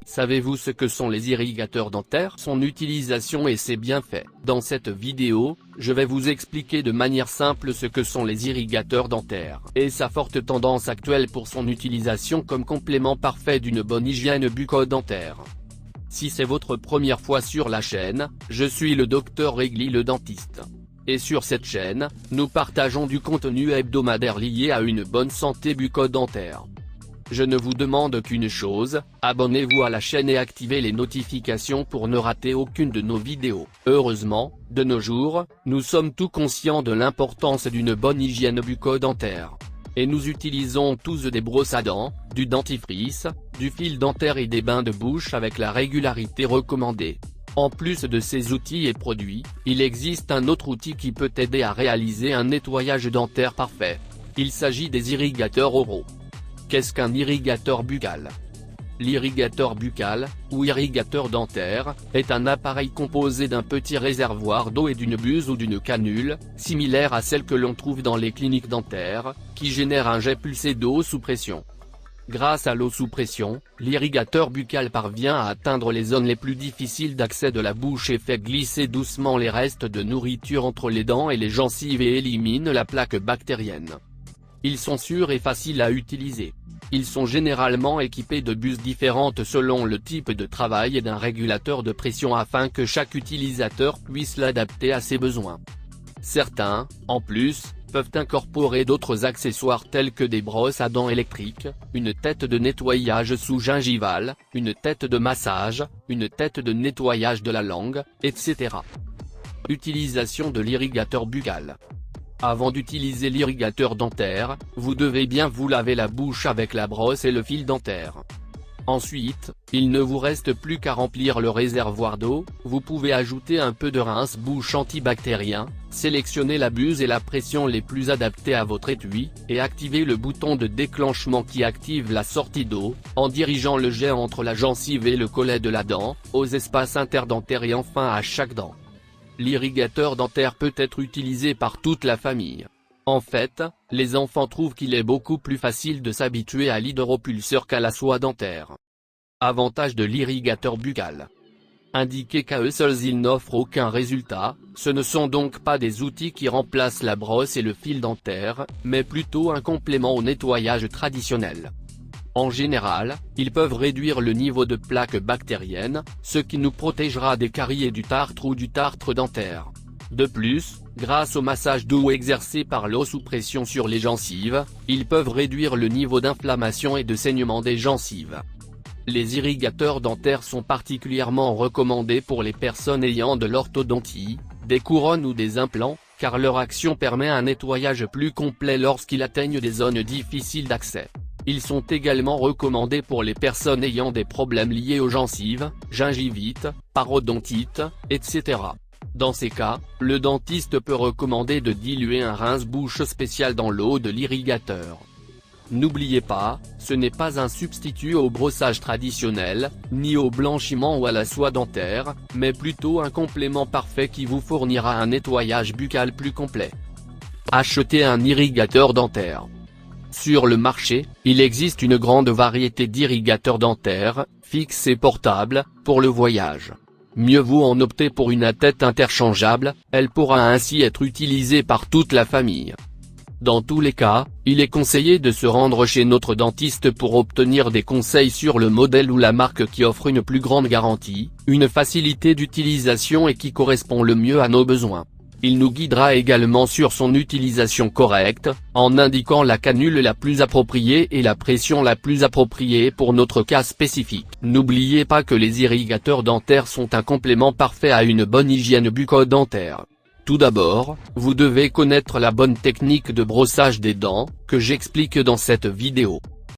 Savez-vous ce que sont les irrigateurs dentaires, son utilisation et ses bienfaits? Dans cette vidéo, je vais vous expliquer de manière simple ce que sont les irrigateurs dentaires, et sa forte tendance actuelle pour son utilisation comme complément parfait d'une bonne hygiène bucco-dentaire. Si c'est votre première fois sur la chaîne, je suis le Dr Regli le dentiste. Et sur cette chaîne, nous partageons du contenu hebdomadaire lié à une bonne santé bucco-dentaire. Je ne vous demande qu'une chose, abonnez-vous à la chaîne et activez les notifications pour ne rater aucune de nos vidéos. Heureusement, de nos jours, nous sommes tous conscients de l'importance d'une bonne hygiène bucco-dentaire. Et nous utilisons tous des brosses à dents, du dentifrice, du fil dentaire et des bains de bouche avec la régularité recommandée. En plus de ces outils et produits, il existe un autre outil qui peut aider à réaliser un nettoyage dentaire parfait. Il s'agit des irrigateurs oraux. Qu'est-ce qu'un irrigateur buccal? L'irrigateur buccal, ou irrigateur dentaire, est un appareil composé d'un petit réservoir d'eau et d'une buse ou d'une canule, similaire à celle que l'on trouve dans les cliniques dentaires, qui génère un jet pulsé d'eau sous pression. Grâce à l'eau sous pression, l'irrigateur buccal parvient à atteindre les zones les plus difficiles d'accès de la bouche et fait glisser doucement les restes de nourriture entre les dents et les gencives et élimine la plaque bactérienne. Ils sont sûrs et faciles à utiliser. Ils sont généralement équipés de buses différentes selon le type de travail et d'un régulateur de pression afin que chaque utilisateur puisse l'adapter à ses besoins. Certains, en plus, peuvent incorporer d'autres accessoires tels que des brosses à dents électriques, une tête de nettoyage sous-gingivale, une tête de massage, une tête de nettoyage de la langue, etc. Utilisation de l'irrigateur buccal. Avant d'utiliser l'irrigateur dentaire, vous devez bien vous laver la bouche avec la brosse et le fil dentaire. Ensuite, il ne vous reste plus qu'à remplir le réservoir d'eau, vous pouvez ajouter un peu de rince-bouche antibactérien, sélectionner la buse et la pression les plus adaptées à votre étui, et activer le bouton de déclenchement qui active la sortie d'eau, en dirigeant le jet entre la gencive et le collet de la dent, aux espaces interdentaires et enfin à chaque dent. L'irrigateur dentaire peut être utilisé par toute la famille. En fait, les enfants trouvent qu'il est beaucoup plus facile de s'habituer à l'hydropulseur qu'à la soie dentaire. Avantage de l'irrigateur buccal. Indiqué qu'à eux seuls ils n'offrent aucun résultat, ce ne sont donc pas des outils qui remplacent la brosse et le fil dentaire, mais plutôt un complément au nettoyage traditionnel. En général, ils peuvent réduire le niveau de plaques bactériennes, ce qui nous protégera des caries et du tartre ou du tartre dentaire. De plus, grâce au massage doux exercé par l'eau sous pression sur les gencives, ils peuvent réduire le niveau d'inflammation et de saignement des gencives. Les irrigateurs dentaires sont particulièrement recommandés pour les personnes ayant de l'orthodontie, des couronnes ou des implants, car leur action permet un nettoyage plus complet lorsqu'ils atteignent des zones difficiles d'accès. Ils sont également recommandés pour les personnes ayant des problèmes liés aux gencives, gingivite, parodontite, etc. Dans ces cas, le dentiste peut recommander de diluer un rince-bouche spécial dans l'eau de l'irrigateur. N'oubliez pas, ce n'est pas un substitut au brossage traditionnel, ni au blanchiment ou à la soie dentaire, mais plutôt un complément parfait qui vous fournira un nettoyage buccal plus complet. Achetez un irrigateur dentaire. Sur le marché, il existe une grande variété d'irrigateurs dentaires, fixes et portables, pour le voyage. Mieux vaut en opter pour une à tête interchangeable, elle pourra ainsi être utilisée par toute la famille. Dans tous les cas, il est conseillé de se rendre chez notre dentiste pour obtenir des conseils sur le modèle ou la marque qui offre une plus grande garantie, une facilité d'utilisation et qui correspond le mieux à nos besoins. Il nous guidera également sur son utilisation correcte, en indiquant la canule la plus appropriée et la pression la plus appropriée pour notre cas spécifique. N'oubliez pas que les irrigateurs dentaires sont un complément parfait à une bonne hygiène bucco-dentaire. Tout d'abord, vous devez connaître la bonne technique de brossage des dents, que j'explique dans cette vidéo.